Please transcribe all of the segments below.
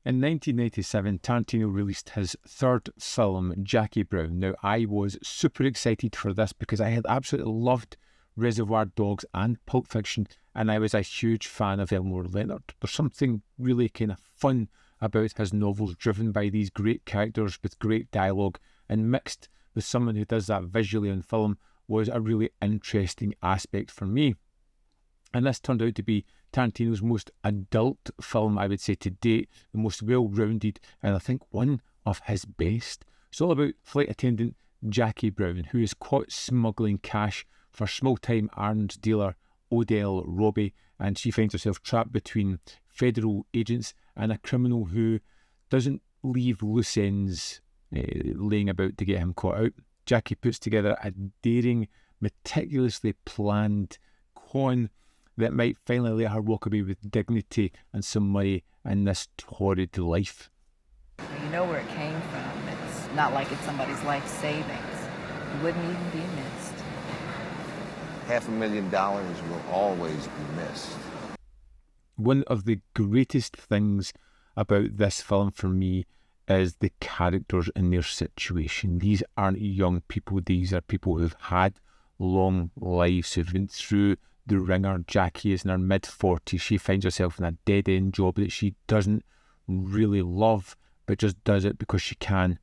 In 1997, Tarantino released his third film, Jackie Brown. Now, I was super excited for this because I had absolutely loved Reservoir Dogs and Pulp Fiction, and I was a huge fan of Elmore Leonard. There's something really kind of fun about his novels, driven by these great characters with great dialogue, and mixed with someone who does that visually on film was a really interesting aspect for me. And this turned out to be Tarantino's most adult film, I would say, to date, the most well-rounded, and I think one of his best. It's all about flight attendant Jackie Brown, who is caught smuggling cash for small-time arms dealer Odell Robbie, and she finds herself trapped between federal agents and a criminal who doesn't leave loose ends laying about to get him caught out. Jackie puts together a daring, meticulously planned con that might finally let her walk away with dignity and some money in this torrid life. You know where it came from. It's not like it's somebody's life savings. You wouldn't even be missed. $500,000 will always be missed. One of the greatest things about this film for me is the characters in their situation. These aren't young people. These are people who've had long lives, who've been through the ringer. Jackie is in her mid-40s. She finds herself in a dead-end job that she doesn't really love, but just does it because she can.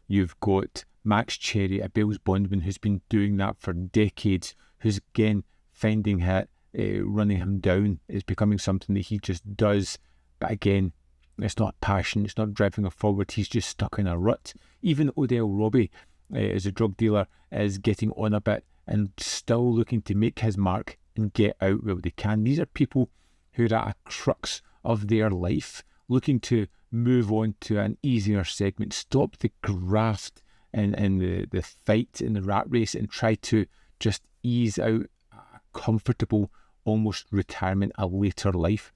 You've got Max Cherry, a Bill's Bondman, who's been doing that for decades, who's again finding it, running him down. It's becoming something that he just does, but again, it's not passion, it's not driving her forward. He's just stuck in a rut. Even Odell Robbie, as a drug dealer, is getting on a bit and still looking to make his mark and get out where they can. These are people who are at a crux of their life, looking to move on to an easier segment, stop the graft and the fight in the rat race, and try to just ease out a comfortable, almost retirement, a later life.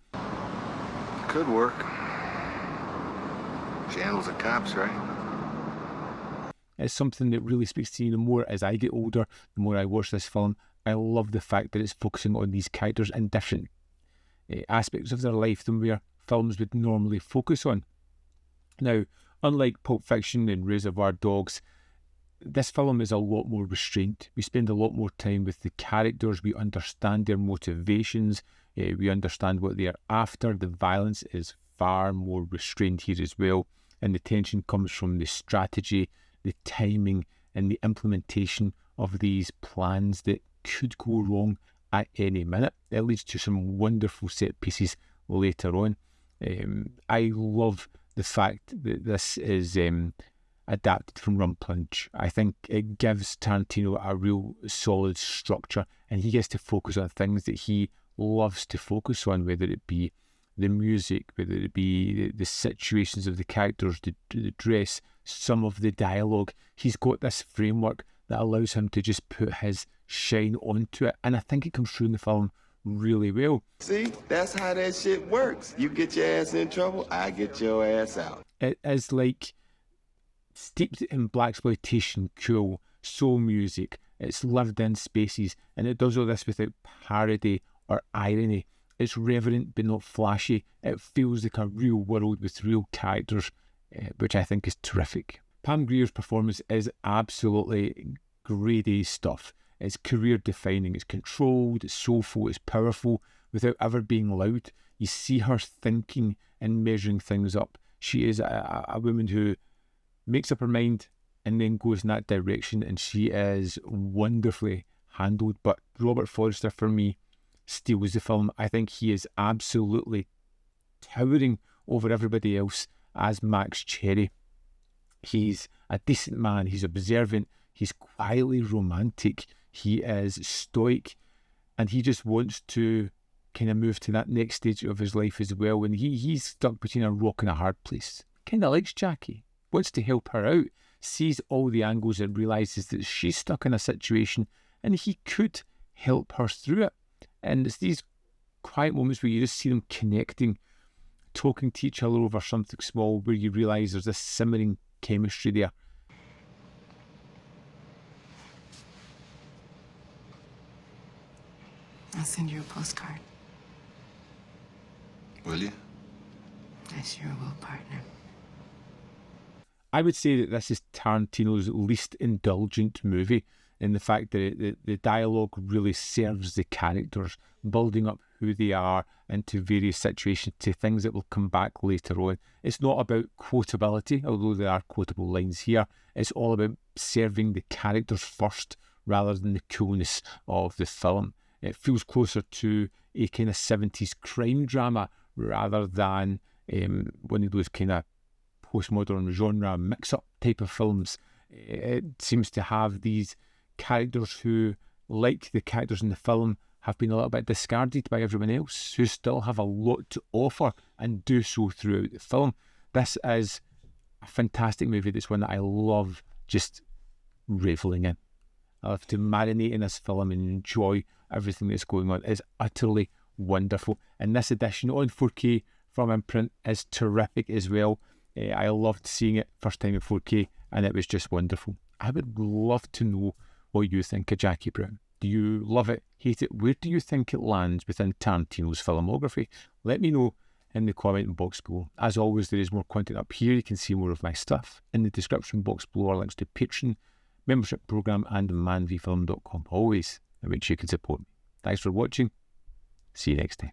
Could work. She handles the cops, right? It's something that really speaks to me. The more as I get older, the more I watch this film, I love the fact that it's focusing on these characters in different aspects of their life than where films would normally focus on. Now, unlike Pulp Fiction and Reservoir Dogs, this film is a lot more restrained. We spend a lot more time with the characters. We understand their motivations. We understand what they are after. The violence is far more restrained here as well. And the tension comes from the strategy, the timing, and the implementation of these plans that could go wrong at any minute. It leads to some wonderful set pieces later on. I love the fact that this is adapted from Rum Punch. I think it gives Tarantino a real solid structure, and he gets to focus on things that he loves to focus on, whether it be the music, whether it be the situations of the characters, the dress, some of the dialogue. He's got this framework that allows him to just put his shine onto it, and I think it comes through in the film really well. See, that's how that shit works. You get your ass in trouble, I get your ass out. It is like steeped in blaxploitation, cool soul music. It's lived in spaces, and it does all this without parody or irony. It's reverent but not flashy. It feels like a real world with real characters, which I think is terrific. Pam Grier's performance is absolutely grade A stuff. It's career defining, it's controlled, it's soulful, it's powerful without ever being loud. You see her thinking and measuring things up. She is a woman who makes up her mind and then goes in that direction, and she is wonderfully handled. But Robert Forster, for me, steals the film. I think he is absolutely towering over everybody else as Max Cherry. He's a decent man, he's observant, he's quietly romantic, he is stoic, and he just wants to kind of move to that next stage of his life as well. And he's stuck between a rock and a hard place. Kind of likes Jackie, wants to help her out, sees all the angles and realises that she's stuck in a situation and he could help her through it. And it's these quiet moments where you just see them connecting, talking to each other over something small, where you realise there's this simmering chemistry there. I'll send you a postcard. Will you? I I sure will, partner. I would say that this is Tarantino's least indulgent movie in the fact that the dialogue really serves the characters, building up who they are into various situations to things that will come back later on. It's not about quotability, although there are quotable lines here. It's all about serving the characters first rather than the coolness of the film. It feels closer to a kind of 70s crime drama rather than one of those kind of postmodern genre mix-up type of films. It seems to have these characters who, like the characters in the film, have been a little bit discarded by everyone else, who still have a lot to offer and do so throughout the film. This is a fantastic movie. That's one that I love just reveling in. I love to marinate in this film and enjoy everything that's going on. It's utterly wonderful. And this edition on 4K from Imprint is terrific as well. I loved seeing it first time in 4K, and it was just wonderful. I would love to know what you think of Jackie Brown. Do you love it, hate it? Where do you think it lands within Tarantino's filmography? Let me know in the comment box below. As always, there is more content up here. You can see more of my stuff. In the description box below are links to Patreon, membership program, and manvfilm.com. Always, in which you can support me. Thanks for watching. See you next time.